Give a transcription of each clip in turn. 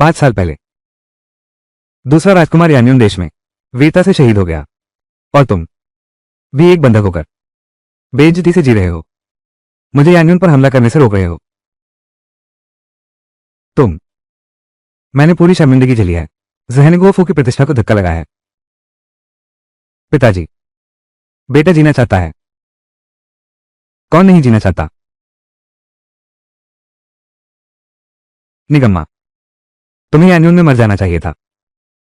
5 साल पहले दूसरा राजकुमार यान्युन देश में वीरता से शहीद हो गया और तुम भी एक बंधक होकर बेइज्जती से जी रहे हो। मुझे यान्युन पर हमला करने से रोक रहे हो। तुम मैंने पूरी शर्मिंदगी झेली है। ज़हेनगोफू की प्रतिष्ठा को धक्का लगा है। पिताजी, बेटा जीना चाहता है। कौन नहीं जीना चाहता? निगम्मा, तुम्हें यान्युन में मर जाना चाहिए था।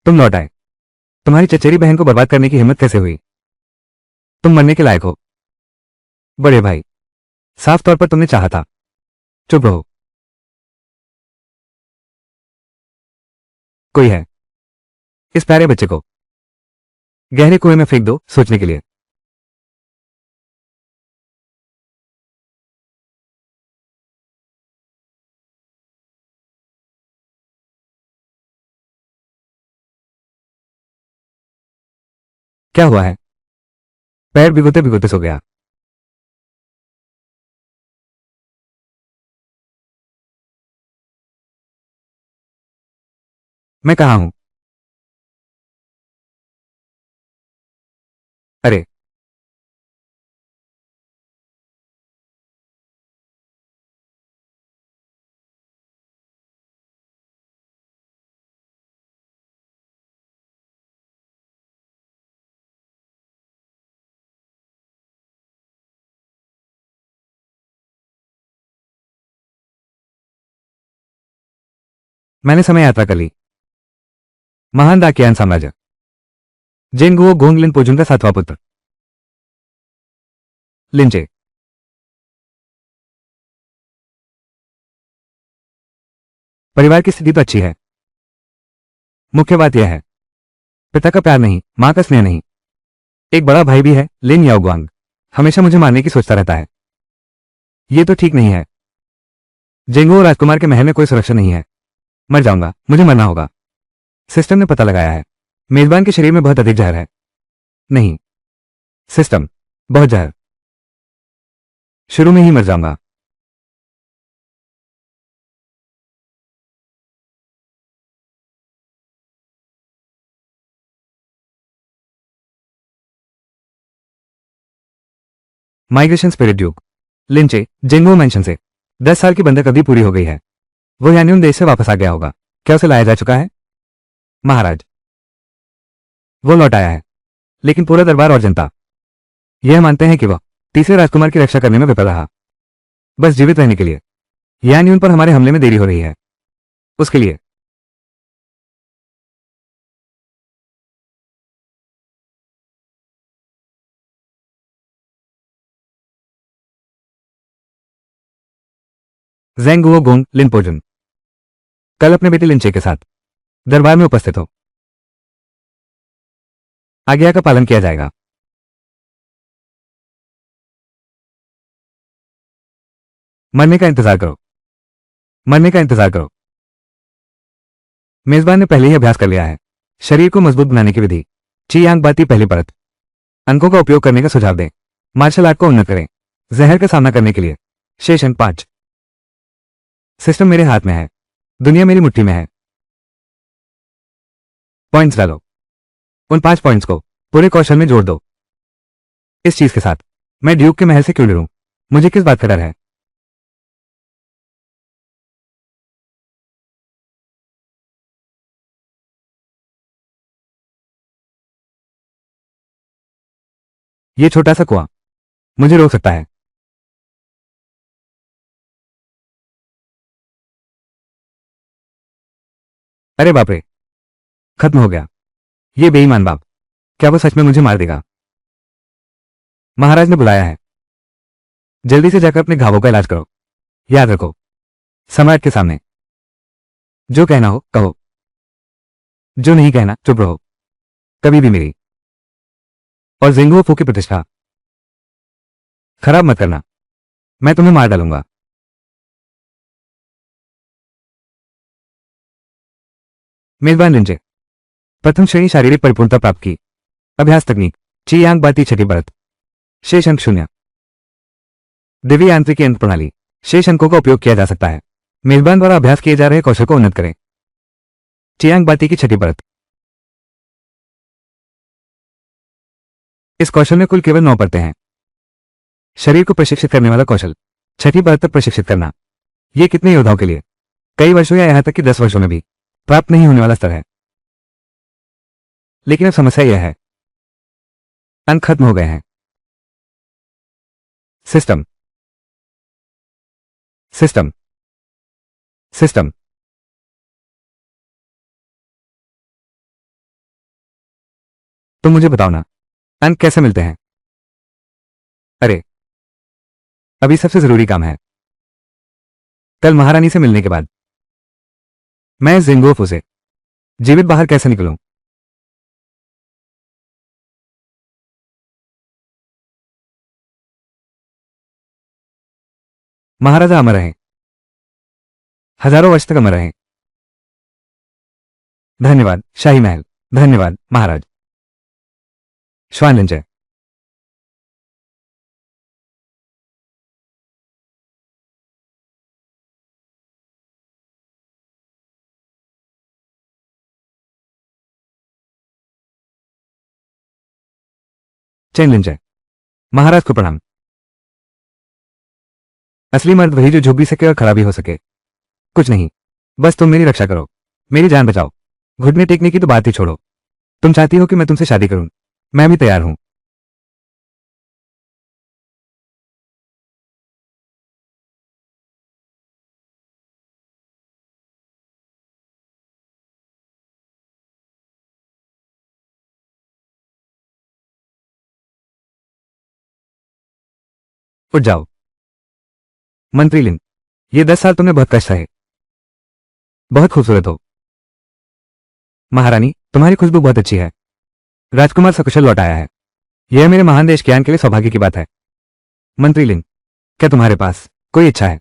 तुम लौट आए। तुम्हारी चचेरी बहन को बर्बाद करने की हिम्मत कैसे हुई? तुम मरने के लायक हो। बड़े भाई, साफ तौर पर तुमने चाहा था। चुप रहो। कोई है? इस प्यारे बच्चे को गहरे कुएं में फेंक दो सोचने के लिए। क्या हुआ है? पैर भिगोते भिगोते सो गया। मैं कहाँ हूं? अरे, मैंने समय यात्रा कर ली। महान दाकियान साम्राज्य। जेनगुओ गोंग लिन पोजुन का 7वां पुत्र। लिंचे। परिवार की स्थिति तो अच्छी है। मुख्य बात यह है, पिता का प्यार नहीं, मां का स्नेह नहीं। एक बड़ा भाई भी है, लिन याओगुआंग। हमेशा मुझे मारने की सोचता रहता है। यह तो ठीक नहीं है। जेंगुओ राजकुमार के महल में कोई सुरक्षा नहीं है। मर जाऊंगा, मुझे मरना होगा। सिस्टम ने पता लगाया है, मेजबान के शरीर में बहुत अधिक जहर है। नहीं, सिस्टम, बहुत जहर। शुरू में ही मर जाऊंगा। माइग्रेशन स्पिरिट ड्यूक लिंचे जेंगुओ मैंशन से 10 साल की बंधक अवधि पूरी हो गई है। वो यान्युन देश से वापस आ गया होगा। क्या उसे लाया जा चुका है? महाराज, वो लौट आया है, लेकिन पूरा दरबार और जनता यह मानते हैं कि वह तीसरे राजकुमार की रक्षा करने में विफल रहा, बस जीवित रहने के लिए। यान्युन पर हमारे हमले में देरी हो रही है, उसके लिए। ज़ेंगुओ गोंग लिनपोजुन कल अपने बेटे लिंचे के साथ दरबार में उपस्थित हो। आज्ञा का पालन किया जाएगा। मरने का इंतजार करो। मरने का इंतजार करो। मेजबान ने पहले ही अभ्यास कर लिया है। शरीर को मजबूत बनाने की विधि। चियांग बाती पहली परत। अंकों का उपयोग करने का सुझाव दें। मार्शल आर्ट को उन्नत करें। जहर का सामना करने के लिए शेष अंक 5। सिस्टम मेरे हाथ में है। दुनिया मेरी मुट्ठी में है। पॉइंट्स डालो। उन 5 पॉइंट्स को पूरे कौशल में जोड़ दो। इस चीज के साथ मैं ड्यूक के महल से क्यों डरूं? मुझे किस बात का डर है? ये छोटा सा कुआं मुझे रोक सकता है। अरे बाप रे, खत्म हो गया। ये बेईमान बाप, क्या वो सच में मुझे मार देगा? महाराज ने बुलाया है। जल्दी से जाकर अपने घावों का इलाज करो। याद रखो, सम्राट के सामने जो कहना हो कहो, जो नहीं कहना चुप रहो। कभी भी मेरी और जेंगुओ फू की प्रतिष्ठा खराब मत करना। मैं तुम्हें मार डालूंगा। मेजबान लिंचे प्रथम श्रेणी शारीरिक परिपूर्णता प्राप्त की। अभ्यास तकनीक चियांग बाती छठी परत। शेष अंक 0। दिव्य यांत्रिकी अंक प्रणाली। शेष अंकों का उपयोग किया जा सकता है। मेजबान द्वारा अभ्यास किए जा रहे कौशल को उन्नत करें। चियांग बाती की छठी परत। इस कौशल में कुल केवल 9 परतें हैं। शरीर को प्रशिक्षित करने वाला कौशल, छठी परत तक प्रशिक्षित करना, यह कितने योद्धाओं के लिए कई वर्षों या यहां तक कि 10 वर्षों में भी प्राप्त नहीं होने वाला स्तर है। लेकिन अब समस्या यह है, अंक खत्म हो गए हैं। सिस्टम सिस्टम सिस्टम तो मुझे बताओ ना, अंक कैसे मिलते हैं? अरे, अभी सबसे जरूरी काम है। कल महारानी से मिलने के बाद मैं इस जिंगोफू से जीवित बाहर कैसे निकलूं? महाराजा अमर रहें, हजारों वर्ष तक अमर रहें। धन्यवाद शाही महल, धन्यवाद महाराज। श्वानलिंजे। चैनलिंजे। महाराज को प्रणाम। असली मर्द वही जो झुक भी सके और खड़ा भी हो सके। कुछ नहीं, बस तुम मेरी रक्षा करो, मेरी जान बचाओ। घुटने टेकने की तो बात ही छोड़ो। तुम चाहती हो कि मैं तुमसे शादी करूं, मैं भी तैयार हूं। उठ जाओ। मंत्री लिन, ये 10 साल तुमने बहुत कष्ट सहे। बहुत खूबसूरत हो। महारानी, तुम्हारी खुशबू बहुत अच्छी है। राजकुमार सकुशल लौट आया है। यह मेरे महान देश ज्ञान के लिए सौभाग्य की बात है। मंत्री लिन, क्या तुम्हारे पास कोई इच्छा है,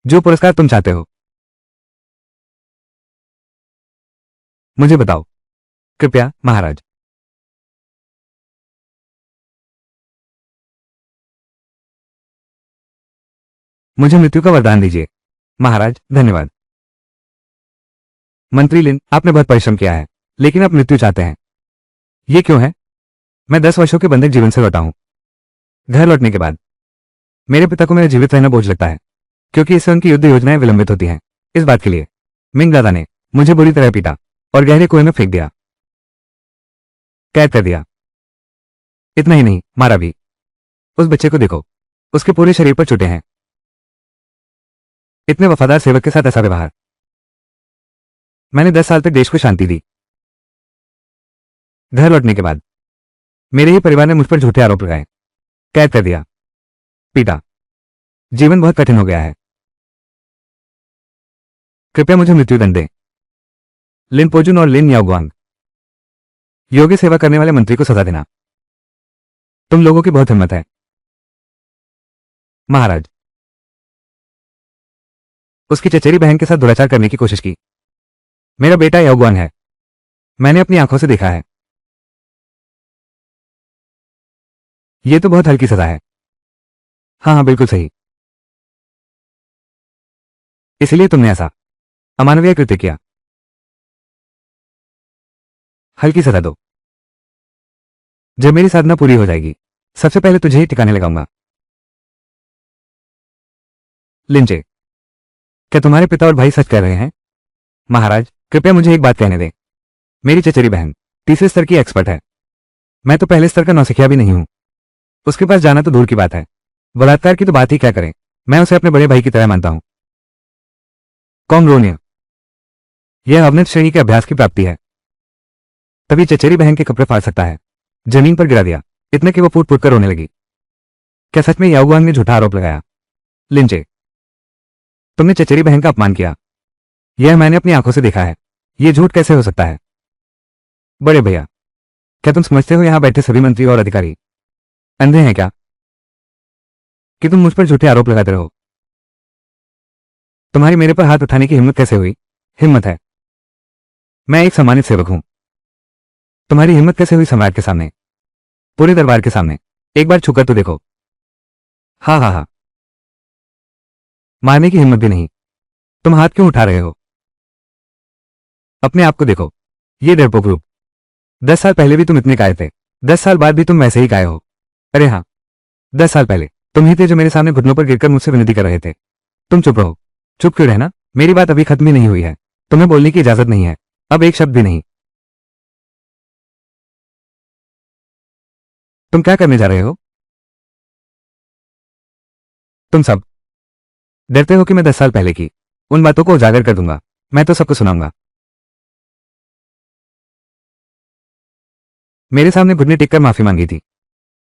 जो पुरस्कार तुम चाहते हो? मुझे बताओ, कृपया महाराज। मुझे मृत्यु का वरदान दीजिए। महाराज धन्यवाद। मंत्री लिन, आपने बहुत परिश्रम किया है, लेकिन आप मृत्यु चाहते हैं। ये क्यों है? मैं 10 वर्षों के बंधक जीवन से लौटा हूं। घर लौटने के बाद मेरे पिता को मेरा जीवित रहना बोझ लगता है, क्योंकि इससे उनकी युद्ध योजनाएं विलंबित होती हैं। इस बात के लिए मिंग दादा ने मुझे बुरी तरह पीटा और गहरे कुएं में फेंक दिया, कैद कर दिया। इतना ही नहीं, मारा भी। उस बच्चे को देखो, उसके पूरे शरीर पर चोटें हैं। इतने वफादार सेवक के साथ ऐसा व्यवहार। मैंने 10 साल तक देश को शांति दी। घर लौटने के बाद मेरे ही परिवार ने मुझ पर झूठे आरोप लगाए, कैद कर दिया, पीटा। जीवन बहुत कठिन हो गया है। कृपया मुझे मृत्युदंड दें। लिन पोजुन और लिन याओगुआंग, योग्य सेवा करने वाले मंत्री को सजा देना। तुम लोगों की बहुत हिम्मत है। महाराज, उसकी चचेरी बहन के साथ दुराचार करने की कोशिश की। मेरा बेटा याओगुआंग है, मैंने अपनी आंखों से देखा है। यह तो बहुत हल्की सजा है। हाँ हाँ, बिल्कुल सही। इसलिए तुमने ऐसा अमानवीय कृत्य किया। हल्की सजा दो। जब मेरी साधना पूरी हो जाएगी, सबसे पहले तुझे ही ठिकाने लगाऊंगा। लिंचे, क्या तुम्हारे पिता और भाई सच कह रहे हैं? महाराज, कृपया मुझे एक बात कहने दें। मेरी चचेरी बहन तीसरे स्तर की एक्सपर्ट है। मैं तो पहले स्तर का नौसिखिया भी नहीं हूं। उसके पास जाना तो दूर की बात है, बलात्कार की तो बात ही क्या करें। मैं उसे अपने बड़े भाई की तरह मानता हूं। कॉन्ग्रोनिया, यह अवनत श्रेणी के अभ्यास की प्राप्ति है। तभी चचेरी बहन के कपड़े फाड़ सकता है। जमीन पर गिरा दिया, इतने कि वो फूट फूट कर रोने लगी। क्या सच में याओगुआंग ने झूठा आरोप लगाया? लिंचे, तुमने चचेरी बहन का अपमान किया। यह मैंने अपनी आंखों से देखा है। यह झूठ कैसे हो सकता है? बड़े भैया, क्या तुम समझते हो यहां बैठे सभी मंत्री और अधिकारी अंधे हैं क्या, कि तुम मुझ पर झूठे आरोप लगाते रहो? तुम्हारी मेरे पर हाथ उठाने की हिम्मत कैसे हुई? हिम्मत है। मैं एक सम्मानित सेवक हूं। तुम्हारी हिम्मत कैसे हुई सम्राट के सामने, पूरे दरबार के सामने? एक बार छुकर तो देखो। हाँ हाँ हाँ, मारने की हिम्मत भी नहीं। तुम हाथ क्यों उठा रहे हो? अपने आप को देखो, ये डरपोक रूप। 10 साल पहले भी तुम इतने काये थे, 10 साल बाद भी तुम वैसे ही काये हो। अरे हाँ, 10 साल पहले तुम ही थे जो मेरे सामने घुटनों पर गिरकर मुझसे विनती कर रहे थे। तुम चुप रहो, चुप क्यों रहना, मेरी बात अभी खत्म ही नहीं हुई है, तुम्हें बोलने की इजाजत नहीं है, अब एक शब्द भी नहीं। तुम क्या करने जा रहे हो? तुम सब डरते हो कि मैं 10 साल पहले की उन बातों को उजागर कर दूंगा, मैं तो सबको सुनाऊंगा। मेरे सामने घुटने टेककर माफी मांगी थी,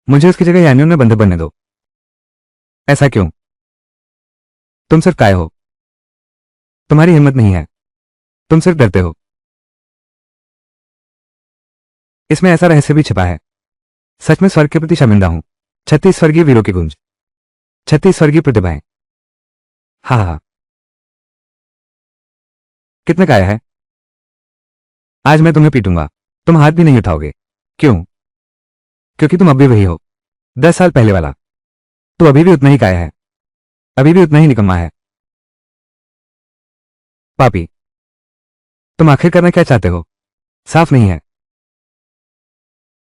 मुझे उसकी जगह यानियों में बंधक बनने दो। ऐसा क्यों? तुम सिर्फ काय हो, तुम्हारी हिम्मत नहीं है, तुम सिर्फ डरते हो। इसमें ऐसा रहस्य भी छिपा है, सच में स्वर्ग के प्रति शर्मिंदा हूं। 36 स्वर्गीय वीरों की गूंज, 36 स्वर्गीय प्रतिभाएं। हाँ हाँ, कितने काया है? आज मैं तुम्हें पीटूंगा, तुम हाथ भी नहीं उठाओगे। क्यों? क्योंकि तुम अब भी वही हो, 10 साल पहले वाला। तू अभी भी उतना ही काया है, अभी भी उतना ही निकम्मा है। पापी, तुम आखिर करना क्या चाहते हो? साफ नहीं है।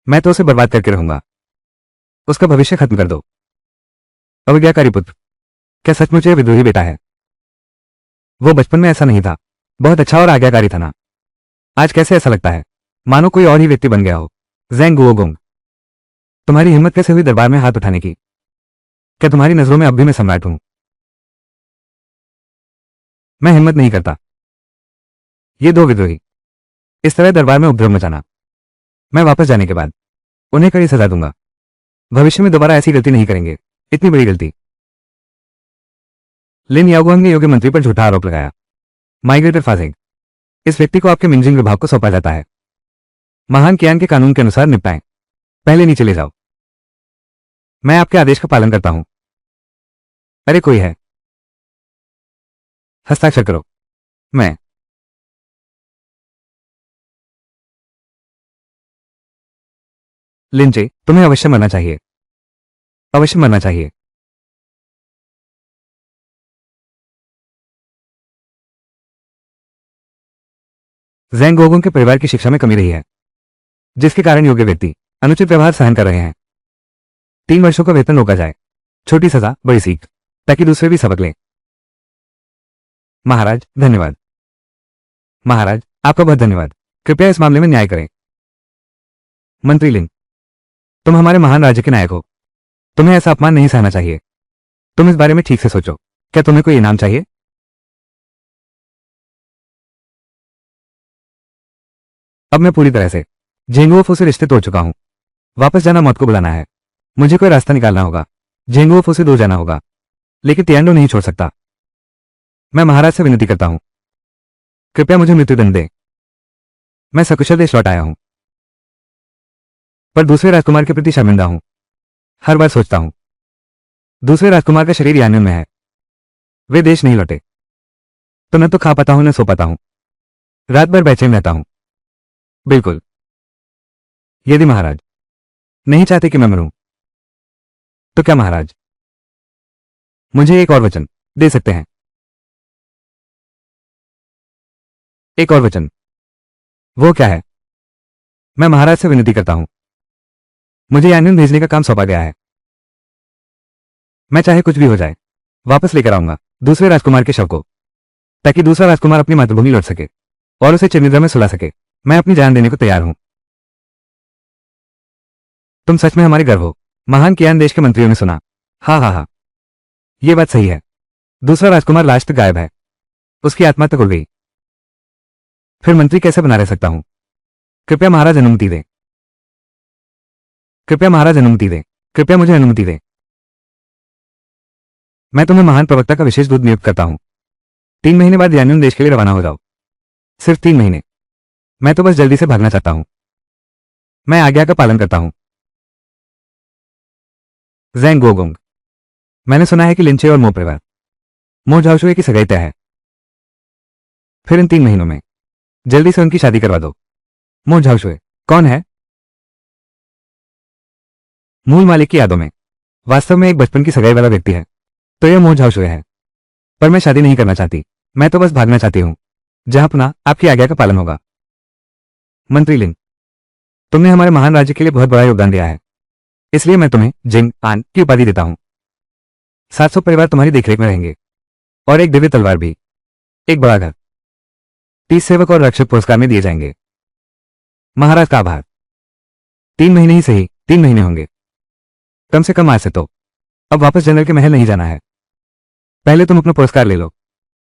मैं तो उसे बर्बाद करके रहूंगा, उसका भविष्य खत्म कर दो। अवज्ञाकारी पुत्र, क्या सचमुच ये विद्रोही बेटा है? वो बचपन में ऐसा नहीं था, बहुत अच्छा और आज्ञाकारी था ना। आज कैसे ऐसा लगता है मानो कोई और ही व्यक्ति बन गया हो। ज़ैंग गुओगोंग, तुम्हारी हिम्मत कैसे हुई दरबार में हाथ उठाने की? क्या तुम्हारी नजरों में अब भी मैं सम्राट हूं? मैं हिम्मत नहीं करता। ये दो विद्रोही इस तरह दरबार में उपद्रव मचाना, मैं वापस जाने के बाद उन्हें कड़ी सजा दूंगा। भविष्य में दोबारा ऐसी गलती नहीं करेंगे, इतनी बड़ी गलती। लिन याओगुआंग ने योग्य मंत्री पर झूठा आरोप लगाया। माइग्रेटर फाजिंग, इस व्यक्ति को आपके मिंजिंग विभाग को सौंपा जाता है। महान कियान के कानून के अनुसार निपटाएं। पहले नीचे ले जाओ। मैं आपके आदेश का पालन करता हूं। अरे कोई है, हस्ताक्षर करो। मैं लिंचे, तुम्हें अवश्य मरना चाहिए, अवश्य मरना चाहिए। ज़ैंग गोगोंग के परिवार की शिक्षा में कमी रही है, जिसके कारण योग्य व्यक्ति अनुचित व्यवहार सहन कर रहे हैं। 3 वर्षों का वेतन रोका जाए, छोटी सजा बड़ी सीख, ताकि दूसरे भी सबक लें। महाराज धन्यवाद। महाराज आपका बहुत धन्यवाद, कृपया इस मामले में न्याय करें। मंत्री लिन, तुम हमारे महान राज्य के नायक हो, तुम्हें ऐसा अपमान नहीं सहना चाहिए। तुम इस बारे में ठीक से सोचो, क्या तुम्हें कोई इनाम चाहिए? अब मैं पूरी तरह से झेंगुओफू से रिश्ते तोड़ चुका हूं, वापस जाना मौत को बुलाना है। मुझे कोई रास्ता निकालना होगा, झेंगुओफू से दूर जाना होगा, लेकिन तियानडो नहीं छोड़ सकता। मैं महाराज से विनती करता हूं, कृपया मुझे मृत्युदंड दे। मैं सकुशल देश लौट आया हूं, पर दूसरे राजकुमार के प्रति शर्मिंदा हूं। हर बार सोचता हूं, दूसरे राजकुमार का शरीर यानियों में है, वे देश नहीं लौटे, तो न तो खा पाता हूं न सो पाता हूं, रात भर बेचैन रहता हूं। बिल्कुल, यदि महाराज नहीं चाहते कि मैं मरूं, तो क्या महाराज मुझे एक और वचन दे सकते हैं? एक और वचन? वो क्या है? मैं महाराज से विनती करता हूं, मुझे यानियन भेजने का काम सौंपा गया है। मैं चाहे कुछ भी हो जाए वापस लेकर आऊंगा दूसरे राजकुमार के शव को, ताकि दूसरा राजकुमार अपनी मातृभूमि लौट सके और उसे चिरनिद्रा में सुला सके। मैं अपनी जान देने को तैयार हूं। तुम सच में हमारे गर्व हो, महान कियान देश के मंत्रियों ने सुना। हाँ हाँ हाँ, ये बात सही है। दूसरा राजकुमार लाश तक गायब है, उसकी आत्मा तक उड़ गई। फिर मंत्री कैसे बना रह सकता हूं? कृपया महाराज अनुमति दें, कृपया महाराज अनुमति दें, कृपया मुझे अनुमति दें। मैं तुम्हें महान प्रवक्ता का विशेष दूत नियुक्त करता हूं। 3 महीने बाद यान्यून देश के लिए रवाना हो जाओ। सिर्फ 3 महीने, मैं तो बस जल्दी से भागना चाहता हूं। मैं आज्ञा का पालन करता हूं। ज़ैंग गोगोंग, मैंने सुना है कि लिंचे और मो परिवार मो झाओशुए की सगाई तय है। फिर इन 3 महीनों में जल्दी से उनकी शादी करवा दो। मो झाओशुए कौन है? मूल मालिक की यादों में वास्तव में एक बचपन की सगाई वाला व्यक्ति है, तो यह मो झाओशुए है। पर मैं शादी नहीं करना चाहती, मैं तो बस भागना चाहती हूं, जहां पुनः आपकी आज्ञा का पालन होगा। मंत्री लिन, तुमने हमारे महान राज्य के लिए बहुत बड़ा योगदान दिया है, इसलिए मैं तुम्हें जिंग आन की उपाधि देता हूं। 700 परिवार तुम्हारी देखरेख में रहेंगे और एक दिव्य तलवार भी, एक बड़ा घर, 30 सेवक और रक्षक पुरस्कार में दिए जाएंगे। महाराज का आभार। 3 महीने ही सही, 3 महीने होंगे, कम से कम आज से तो। अब वापस जनरल के महल नहीं जाना है। पहले तुम अपना पुरस्कार ले लो।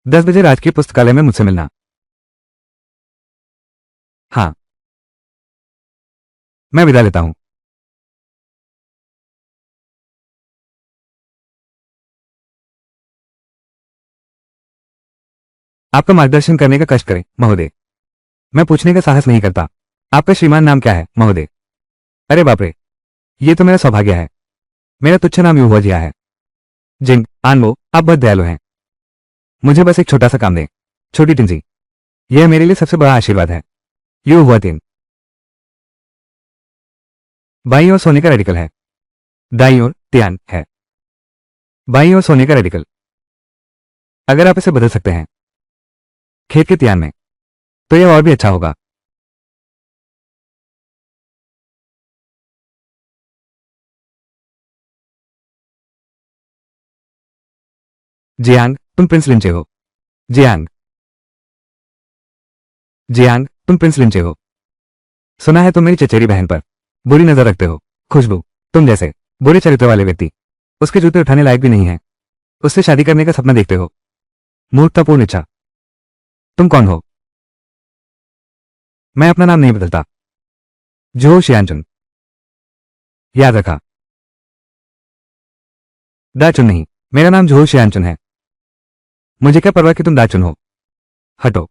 10 बजे राजकीय पुस्तकालय में मुझसे मिलना। हाँ, मैं विदा लेता हूं। आपका मार्गदर्शन करने का कष्ट करें महोदय। मैं पूछने का साहस नहीं करता, आपका श्रीमान नाम क्या है महोदय? अरे बाप रे, ये तो मेरा सौभाग्य है। मेरा तुच्छ नाम यूं हुआ जिया है। जिंग आनमो, आप बहुत दयालु हैं। मुझे बस एक छोटा सा काम दें, छोटी टिंजी। यह मेरे लिए सबसे बड़ा आशीर्वाद है। यू हुआ तीन। बाईं ओर सोने का रेडिकल है, दाईं ओर त्यान है। बाईं ओर सोने का रेडिकल। अगर आप इसे बदल सकते हैं खेत के त्यान में, तो यह और भी अच्छा होगा। जियांग, तुम प्रिंस लिंचे हो। जियांग, जियांग, तुम प्रिंस लिंचे हो। सुना है तुम मेरी चचेरी बहन पर बुरी नजर रखते हो। खुशबू, तुम जैसे बुरे चरित्र वाले व्यक्ति उसके जूते उठाने लायक भी नहीं है। उससे शादी करने का सपना देखते हो। मूर्खतापूर्ण इच्छा। तुम कौन हो? मैं अपना नाम नहीं बदलता। जो शियानचुन, याद रखा। दाचुन नहीं, मेरा नाम जो शियानचुन है। मुझे क्या परवाह कि तुम दाचुन हो। हटो,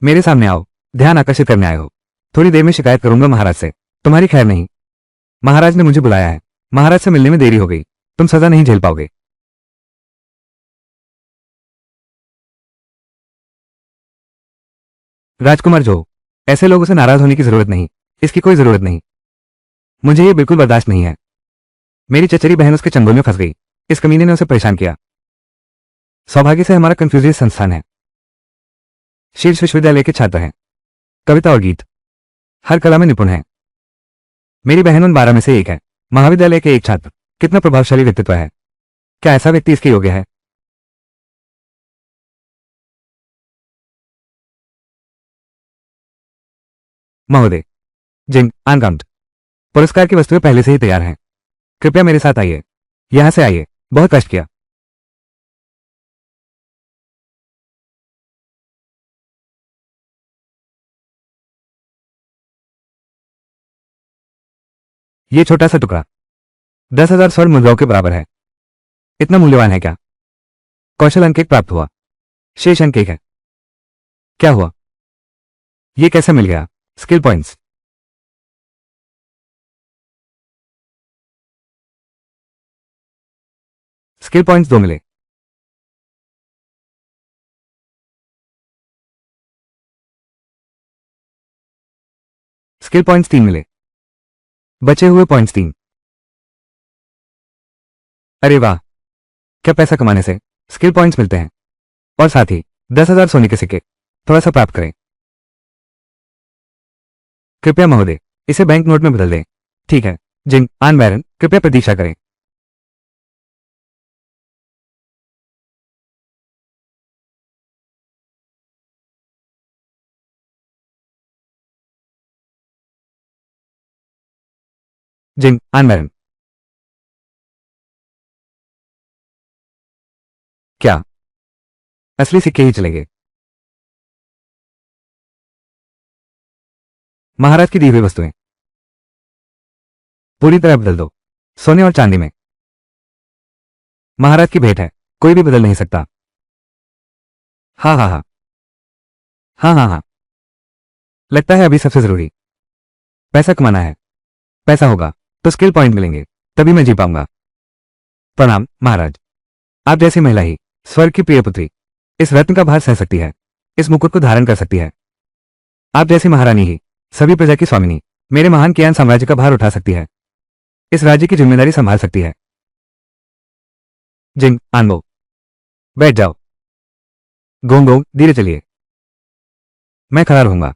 मेरे सामने आओ। ध्यान आकर्षित करने आए हो। थोड़ी देर में शिकायत करूंगा महाराज से। तुम्हारी खैर नहीं। महाराज ने मुझे बुलाया है। महाराज से मिलने में देरी हो गई, तुम सजा नहीं झेल पाओगे। राजकुमार जो, ऐसे लोगों से नाराज होने की जरूरत नहीं। इसकी कोई जरूरत नहीं। मुझे ये बिल्कुल बर्दाश्त नहीं है। मेरी चचेरी बहन उसके चंगुल में फंस गई। इस कमीने ने उसे परेशान किया। सौभाग्य से हमारा कन्फ्यूजियस संस्थान है। शीर्ष विश्वविद्यालय के छात्र हैं। कविता और गीत, हर कला में निपुण है। मेरी बहन उन 12 में से एक है। महाविद्यालय के एक छात्र। कितना प्रभावशाली व्यक्तित्व है। क्या ऐसा व्यक्ति इसके योग्य है? महोदय, जिंग आनकाउंट, पुरस्कार की वस्तुएं पहले से ही तैयार हैं। कृपया मेरे साथ आइए। यहां से आइए। बहुत कष्ट किया। ये छोटा सा टुकड़ा 10,000 स्वर्ण मुद्राओं के बराबर है। इतना मूल्यवान है क्या? कौशल अंक एक प्राप्त हुआ। शेष अंक एक है। क्या हुआ? ये कैसे मिल गया? Skill points. स्किल पॉइंट्स 2 मिले। स्किल पॉइंट्स 3 मिले। बचे हुए पॉइंट्स 3। अरे वाह, क्या पैसा कमाने से स्किल पॉइंट्स मिलते हैं। और साथ ही 10,000 सोने के सिक्के। थोड़ा सा प्राप्त करें। कृपया महोदय, इसे बैंक नोट में बदल दें। ठीक है। जिंग आन बैरन, कृपया प्रतीक्षा करें। जिंग आन बैरन, क्या असली सिक्के ही चलेंगे? महाराज की दी हुई वस्तुएं पूरी तरह बदल दो, सोने और चांदी में। महाराज की भेंट है, कोई भी बदल नहीं सकता। हाँ हाँ हाँ, हाँ हाँ हाँ। लगता है अभी सबसे जरूरी पैसा कमाना है। पैसा होगा तो स्किल पॉइंट मिलेंगे, तभी मैं जी पाऊंगा। प्रणाम महाराज। आप जैसी महिला ही स्वर्ग की प्रिय पुत्री इस रत्न का भार सह सकती है, इस मुकुट को धारण कर सकती है। आप जैसी महारानी ही सभी प्रजा की स्वामिनी मेरे महान कियान साम्राज्य का भार उठा सकती है, इस राज्य की जिम्मेदारी संभाल सकती है। जिंग आनबो, बैठ जाओ। गोंग गोंग, धीरे चलिए। मैं खड़ा रहूंगा,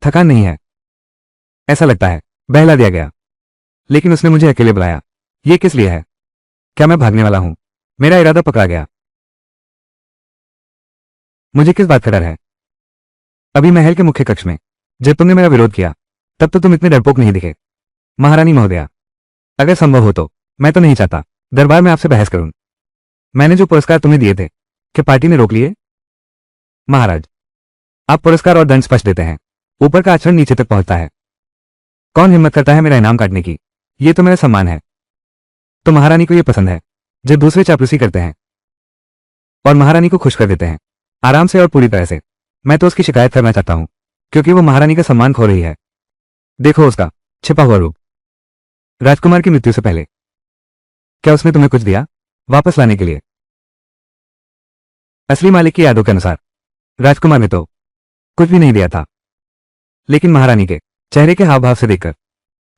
थकान नहीं है। ऐसा लगता है बहला दिया गया, लेकिन उसने मुझे अकेले बुलाया। ये किस लिए है? क्या मैं भागने वाला हूं? मेरा इरादा पकड़ा गया। मुझे किस बात का डर है? अभी महल के मुख्य कक्ष में जब तुमने मेरा विरोध किया, तब तो तुम इतने डरपोक नहीं दिखे। महारानी महोदया, अगर संभव हो तो मैं तो नहीं चाहता दरबार में आपसे बहस करूं। मैंने जो पुरस्कार तुम्हें दिए थे, क्या पार्टी ने रोक लिए? महाराज, आप पुरस्कार और दंड स्पष्ट देते हैं, ऊपर का आचरण नीचे तक पहुंचता है। कौन हिम्मत करता है मेरा इनाम काटने की? ये तो मेरा सम्मान है। तो महारानी को यह पसंद है जब दूसरे चापलूसी करते हैं और महारानी को खुश कर देते हैं, आराम से और पूरी तरह से। मैं तो उसकी शिकायत करना चाहता हूं, क्योंकि वो महारानी का सम्मान खो रही है। देखो उसका छिपा हुआ रूप। राजकुमार की मृत्यु से पहले क्या उसने तुम्हें कुछ दिया वापस लाने के लिए? असली मालिक की यादों के अनुसार राजकुमार ने तो कुछ भी नहीं दिया था, लेकिन महारानी के चेहरे के हाव भाव से देखकर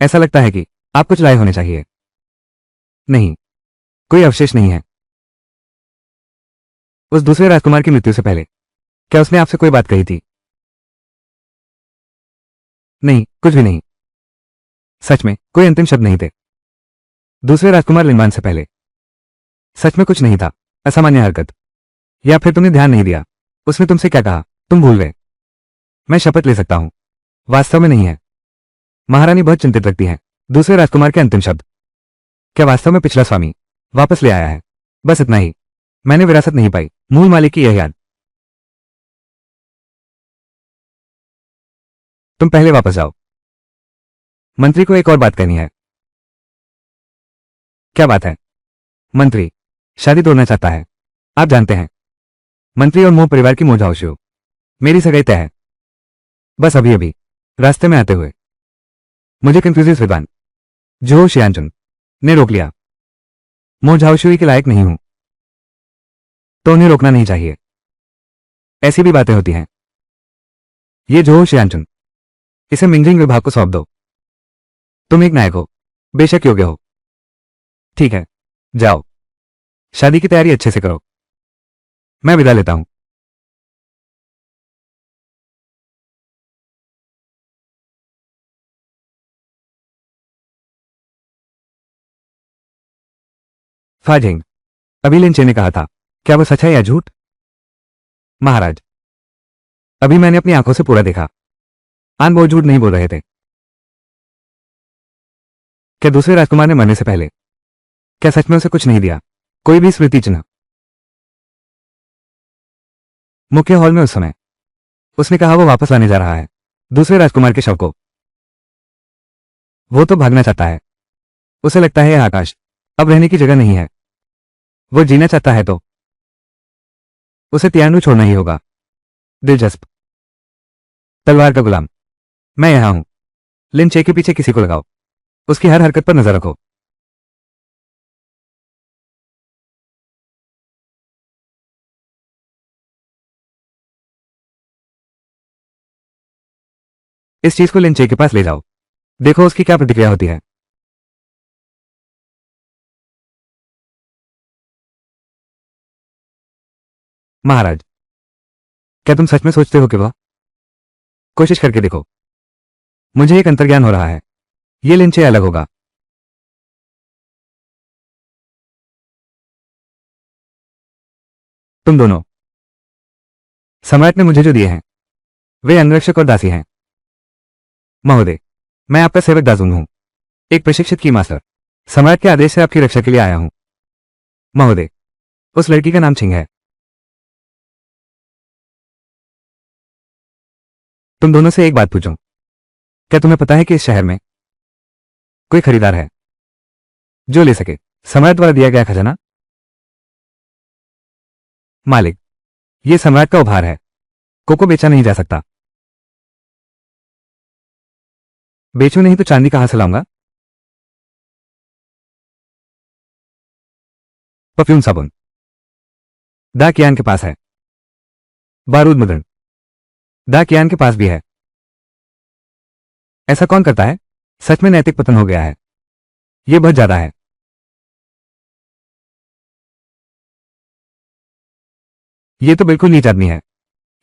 ऐसा लगता है कि आप कुछ लाए होने चाहिए। नहीं, कोई अवशेष नहीं है। उस दूसरे राजकुमार की मृत्यु से पहले क्या उसने आपसे कोई बात कही थी? नहीं, कुछ भी नहीं। सच में कोई अंतिम शब्द नहीं थे। दूसरे राजकुमार लिंबान से पहले सच में कुछ नहीं था। असामान्य हरकत, या फिर तुमने ध्यान नहीं दिया? उसने तुमसे क्या कहा तुम भूल गए? मैं शपथ ले सकता हूं, वास्तव में नहीं है। महारानी बहुत चिंतित लगती है। दूसरे राजकुमार के अंतिम शब्द क्या वास्तव में पिछला स्वामी वापस ले आया है? बस इतना ही। मैंने विरासत नहीं पाई, मूल मालिक की यह याद। तुम पहले वापस जाओ। मंत्री को एक और बात कहनी है। क्या बात है? मंत्री शादी तोड़ना चाहता है। आप जानते हैं, मंत्री और मोह परिवार की मोजाओशो मेरी सगाई तय है। बस अभी अभी रास्ते में आते हुए मुझे कंफ्यूजिस विद्वान जो शियानचुन ने रोक लिया। मोजाओशुई के लायक नहीं हूं, तो उन्हें रोकना नहीं चाहिए। ऐसी भी बातें होती हैं। ये जो शियानचुन, इसे मिंजिंग विभाग को सौंप दो। तुम एक नायक हो, बेशक योग्य हो। ठीक है, जाओ, शादी की तैयारी अच्छे से करो। मैं विदा लेता हूं। फाजिंग, अभी लिंचे ने कहा था, क्या वो सच है या झूठ? महाराज, अभी मैंने अपनी आंखों से पूरा देखा। आन वो झूठ नहीं बोल रहे थे। क्या दूसरे राजकुमार ने मरने से पहले क्या सच में उसे कुछ नहीं दिया, कोई भी स्मृति चिन्ह? मुख्य हॉल में उस समय उसने कहा वो वापस लाने जा रहा है दूसरे राजकुमार के शव को। वो तो भागना चाहता है। उसे लगता है यह आकाश अब रहने की जगह नहीं है। वो जीना चाहता है तो उसे तियानु छोड़ना ही होगा। दिलचस्प। तलवार का गुलाम मैं यहां हूं। लिंचे के पीछे किसी को लगाओ, उसकी हर हरकत पर नजर रखो। इस चीज को लिंचे के पास ले जाओ, देखो उसकी क्या प्रतिक्रिया होती है। महाराज, क्या तुम सच में सोचते हो कि वह? कोशिश करके देखो। मुझे एक अंतर्ज्ञान हो रहा है, ये लिंचे अलग होगा। तुम दोनों, सम्राट ने मुझे जो दिए हैं वे अंगरक्षक और दासी हैं। महोदय, मैं आपका सेवक दाजुंग हूं, एक प्रशिक्षित की मास्टर। सम्राट के आदेश से आपकी रक्षा के लिए आया हूं। महोदय, उस लड़की का नाम छिंग है। तुम दोनों से एक बात पूछूं, क्या तुम्हें पता है कि इस शहर में कोई खरीदार है जो ले सके सम्राट द्वारा दिया गया खजाना? मालिक, यह सम्राट का उपहार है, को बेचा नहीं जा सकता। बेचूं नहीं तो चांदी कहां से लाऊंगा? परफ्यूम साबुन दा कियान के पास है। बारूद मुद्रण दा कियान के पास भी है। ऐसा कौन करता है? सच में नैतिक पतन हो गया है। यह बहुत ज्यादा है। यह तो बिल्कुल नीच आदमी है।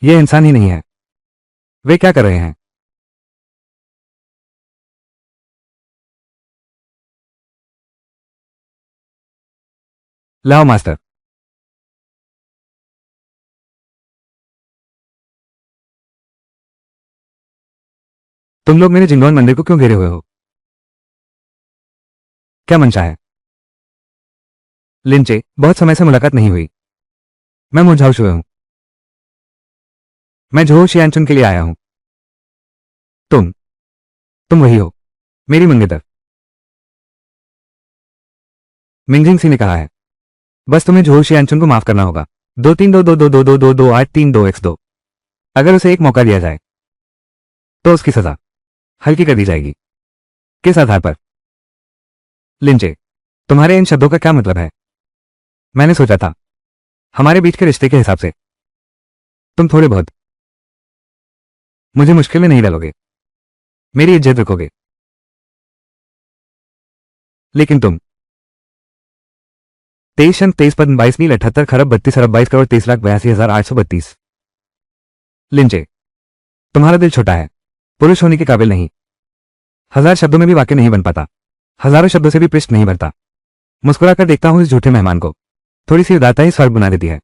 यह इंसान ही नहीं है। वे क्या कर रहे हैं? लाओ मास्टर। तुम लोग मेरे जिंगोन मंदिर को क्यों घेरे हुए हो? क्या मंशा है? लिंचे, बहुत समय से मुलाकात नहीं हुई। मैं मुरझाऊ हुए हूं। मैं जोहो शियानचुन के लिए आया हूं। तुम वही हो, मेरी मंगेतर। मिंजिंग सी ने कहा है। बस तुम्हें जोहो शियानचुन को माफ करना होगा। 2-3-2-2-2-2-2-2-8-3-2-x-2। अगर उसे एक मौका दिया जाए तो उसकी सजा हल्की कर दी जाएगी। किस आधार पर? लिंचे, तुम्हारे इन शब्दों का क्या मतलब है? मैंने सोचा था हमारे बीच के रिश्ते के हिसाब से तुम थोड़े बहुत मुझे मुश्किल में नहीं डालोगे, मेरी इज्जत रखोगे। लेकिन तुम 23-22-22-22-22-22-22-22-22-22-22-22-22-22 लिंचे, तुम्हारा दिल छोटा है, पुरुष होने के काबिल नहीं। हजार शब्दों में भी वाक्य नहीं बन पाता, हजारों शब्दों से भी पृष्ठ नहीं भरता। मुस्कुराकर देखता हूं इस झूठे मेहमान को, थोड़ी सी उदारता ही स्वर्ग बना देती है।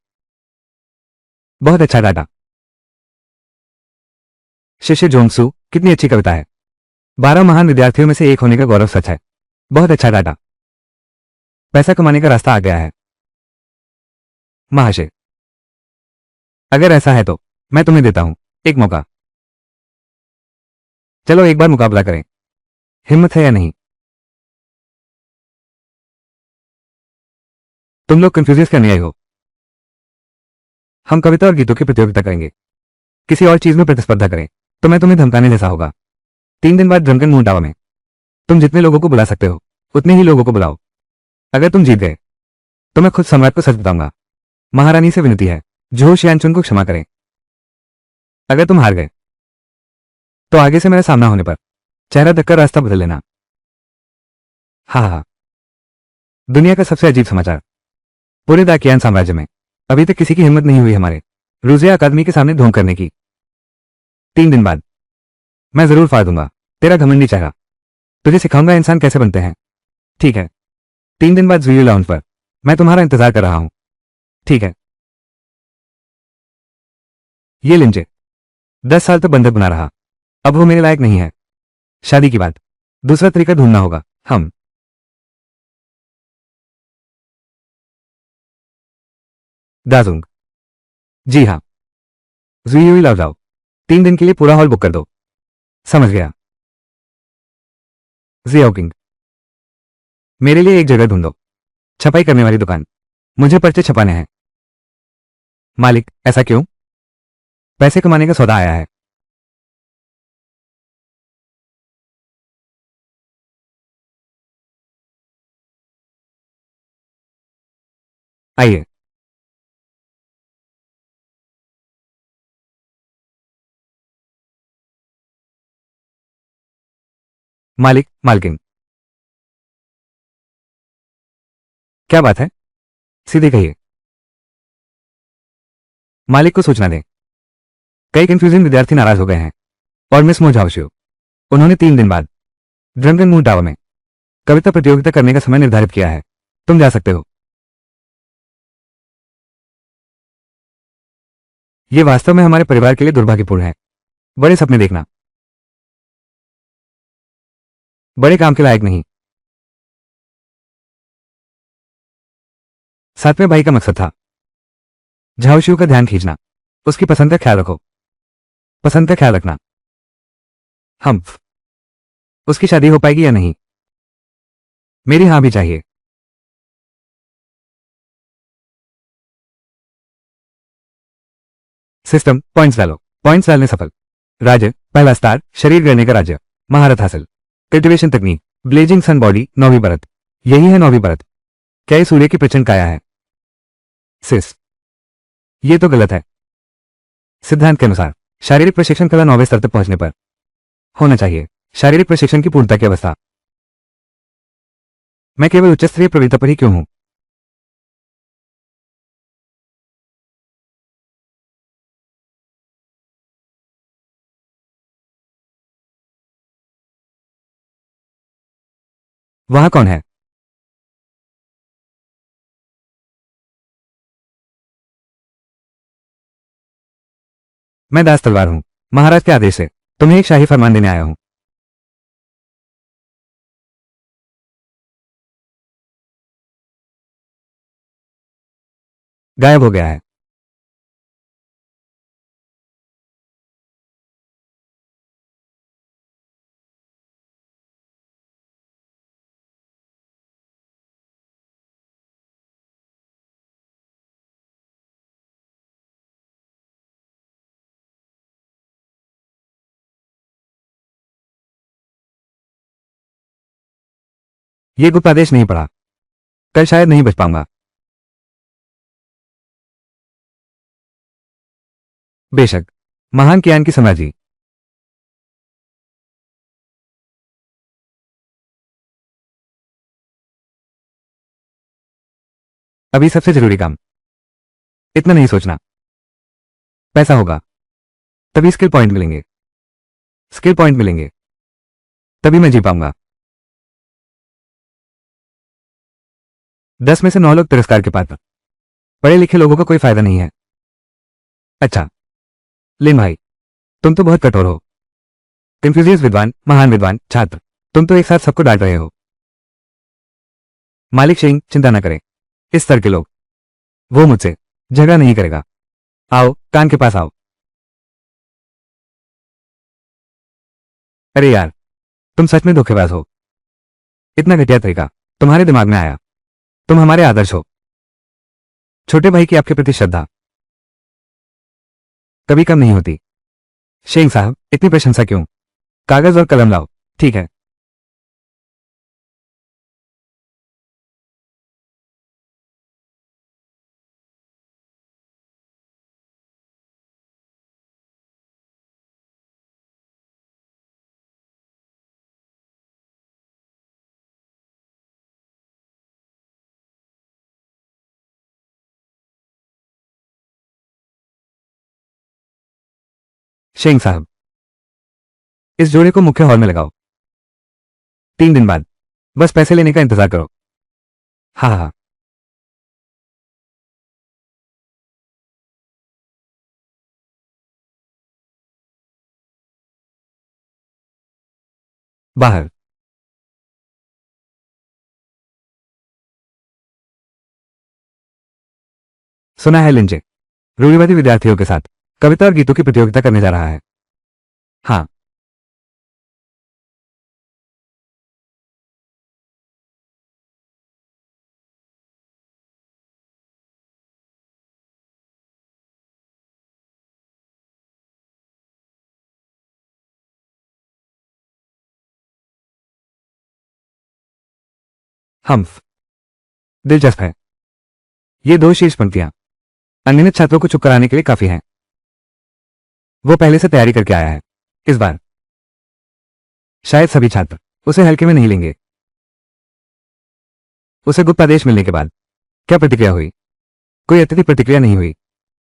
बहुत अच्छा डाटा। शिष्य जोंगसू, कितनी अच्छी कविता है। 12 महान विद्यार्थियों में से एक होने का गौरव सच है। बहुत अच्छा डाटा। पैसा कमाने का रास्ता आ गया है। महाशय, अगर ऐसा है तो मैं तुम्हें देता हूं एक मौका। चलो एक बार मुकाबला करें, हिम्मत है या नहीं? तुम लोग कंफ्यूजियस करने आए हो। हम कविता और गीतों की प्रतियोगिता करेंगे, किसी और चीज में प्रतिस्पर्धा करें तो मैं तुम्हें धमकाने जैसा होगा। 3 दिन बाद ड्रंकन मून टावर में तुम जितने लोगों को बुला सकते हो उतने ही लोगों को बुलाओ। अगर तुम जीत गए तो मैं खुद सम्राट को सच बताऊंगा। महारानी से विनती है, जो शियानचुन को क्षमा करें। अगर तुम हार गए तो आगे से मेरा सामना होने पर चेहरा ढककर रास्ता बदल लेना। हाँ हाँ। दुनिया का सबसे अजीब समाचार, पूरे दाकियान साम्राज्य में अभी तक किसी की हिम्मत नहीं हुई हमारे रूजिया अकादमी के सामने ढोंग करने की। 3 दिन बाद मैं जरूर फाड़ दूंगा तेरा घमंडी चेहरा। तुझे सिखाऊंगा इंसान कैसे बनते हैं। ठीक है। 3 दिन बाद जुयू लाउंज पर मैं तुम्हारा इंतजार कर रहा हूं। ठीक है। ये लिंचे 10 साल तक बंधक बना रहा, अब वो मेरे लायक नहीं है। शादी की बात, दूसरा तरीका ढूंढना होगा। हम दाजुंग। जी हाँ। जुई लाओ जाओ, 3 दिन के लिए पूरा हॉल बुक कर दो। समझ गया। जियाओ किंग, मेरे लिए एक जगह ढूंढो, छपाई करने वाली दुकान। मुझे पर्चे छपाने हैं। मालिक, ऐसा क्यों? पैसे कमाने का सौदा आया है। आइए। मालिक, मालकिन, क्या बात है? सीधे कहिए। मालिक को सूचना दें, कई कंफ्यूजन विद्यार्थी नाराज हो गए हैं और मिस मोझावशियो उन्होंने 3 दिन बाद ड्रंकन मून टावर में कविता प्रतियोगिता करने का समय निर्धारित किया है। तुम जा सकते हो। ये वास्तव में हमारे परिवार के लिए दुर्भाग्यपूर्ण है। बड़े सपने देखना, बड़े काम के लायक नहीं। सातवें भाई का मकसद था झाओशियो का ध्यान खींचना। उसकी पसंद का ख्याल रखो। पसंद का ख्याल रखना। हम उसकी शादी हो पाएगी या नहीं? मेरी हाँ भी चाहिए। सिस्टम पॉइंट्स डालो। पॉइंट्स डालने सफल। राज्य पहला स्टार, शरीर गढ़ने का राज्य, महारत हासिल, कल्टिवेशन तकनीक, ब्लेजिंग सन बॉडी, 9वीं परत। यही है 9वीं परत। क्या ये सूर्य की प्रचंड काया है? सिस, ये तो गलत है। सिद्धांत के अनुसार शारीरिक प्रशिक्षण कला 9वें स्तर तक पहुंचने पर होना चाहिए। शारीरिक प्रशिक्षण की पूर्णता की अवस्था। मैं केवल उच्च स्तरीय प्रवीणता पर ही क्यों हूं? वहां कौन है? मैं दास तलवार हूं, महाराज के आदेश से तुम्हें एक शाही फरमान देने आया हूं। गायब हो गया है। ये गुप्त आदेश नहीं पढ़ा, कल शायद नहीं बच पाऊंगा। बेशक, महान कियान की सम्राजी। अभी सबसे जरूरी काम। इतना नहीं सोचना। पैसा होगा तभी स्किल पॉइंट मिलेंगे, स्किल पॉइंट मिलेंगे तभी मैं जी पाऊंगा। 10 में से 9 लोग तिरस्कार के पात्र। पढ़े लिखे लोगों का कोई फायदा नहीं है। अच्छा लिन भाई, तुम तो बहुत कठोर हो। कंफ्यूजियस विद्वान, महान विद्वान, छात्र, तुम तो एक साथ सबको डांट रहे हो। मालिक शेंग चिंता न करें, इस स्तर के लोग, वो मुझसे झगड़ा नहीं करेगा। आओ कान के पास आओ। अरे यार, तुम सच में धोखेबाज हो। इतना घटिया तरीका तुम्हारे दिमाग में आया। तुम हमारे आदर्श हो। छोटे भाई की आपके प्रति श्रद्धा कभी कम नहीं होती। शेंग साहब, इतनी प्रशंसा क्यों? कागज और कलम लाओ। ठीक है। शेंग साहब, इस जोड़े को मुख्य हॉल में लगाओ। 3 दिन बाद बस पैसे लेने का इंतजार करो। हाँ हाँ। बाहर। सुना है लिंजे रूढ़िवादी विद्यार्थियों के साथ कविता और गीतों की प्रतियोगिता करने जा रहा है। हाँ। हम्फ, दिलचस्प है। ये 2 शीर्ष पंक्तियां अनियमित छात्रों को चुप कराने के लिए काफी हैं। वो पहले से तैयारी करके आया है। इस बार शायद सभी छात्र उसे हल्के में नहीं लेंगे। उसे गुप्त आदेश मिलने के बाद क्या प्रतिक्रिया हुई? कोई अत्यधिक प्रतिक्रिया नहीं हुई।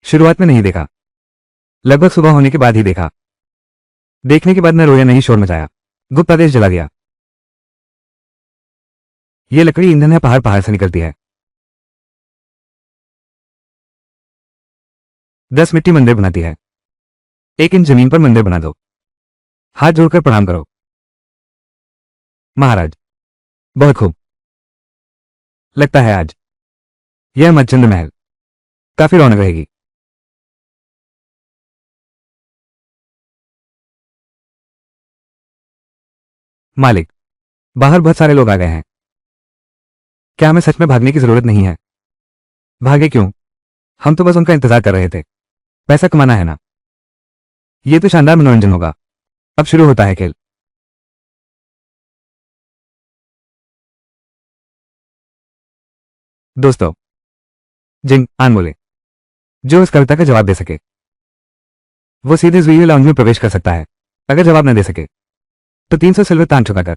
शुरुआत में नहीं देखा, लगभग सुबह होने के बाद ही देखा। देखने के बाद न रोया नहीं शोर मचाया। गुप्त आदेश जला दिया। ये लकड़ी ईंधन है, पहाड़ पहाड़ से निकलती है। 10 मिट्टी मंदिर बनाती है, 1 इंच जमीन पर मंदिर बना दो। हाथ जोड़कर प्रणाम करो। महाराज, बहुत खूब। लगता है आज यह मच्छिंद्र महल काफी रौनक रहेगी। मालिक, बाहर बहुत सारे लोग आ गए हैं। क्या हमें सच में भागने की जरूरत नहीं है? भागे क्यों? हम तो बस उनका इंतजार कर रहे थे। पैसा कमाना है ना। ये तो शानदार मनोरंजन होगा। अब शुरू होता है खेल। दोस्तों, जिंग आन बोले, जो इस कविता का जवाब दे सके वो सीधे जुई लाउंज में प्रवेश कर सकता है। अगर जवाब न दे सके तो 300 सिल्वर तांग चुकाकर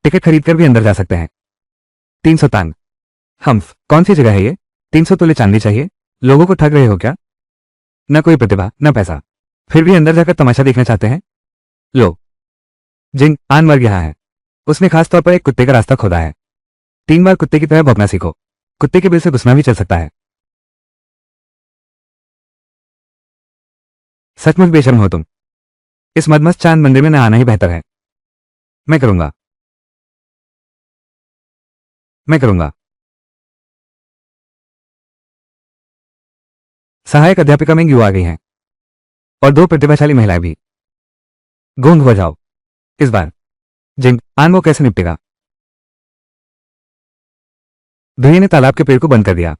टिकट खरीदकर भी अंदर जा सकते हैं। 300 तांग। हम्फ, कौन सी जगह है ये? 300 तोले चांदी चाहिए? लोगों को ठग रहे हो क्या? न कोई प्रतिभा न पैसा, फिर भी अंदर जाकर तमाशा देखना चाहते हैं। लो, जिंग आन वर्ग यहाँ है। उसने खास तौर पर एक कुत्ते का रास्ता खोदा है। 3 बार कुत्ते की तरह भौंकना सीखो। कुत्ते के बिल से घुसना भी चल सकता है। सचमुच बेशर्म हो तुम। इस मदमस्त चांद मंदिर में न आना ही बेहतर है। मैं करूंगा। मैं करूंगा। सहायक अध्यापिका में यू आ गई हैं और दो प्रतिभाशाली महिलाएं भी। गूंग हो जाओ इस बार। जिंग आन वो कैसे निपटेगा? धुएं ने तालाब के पेड़ को बंद कर दिया।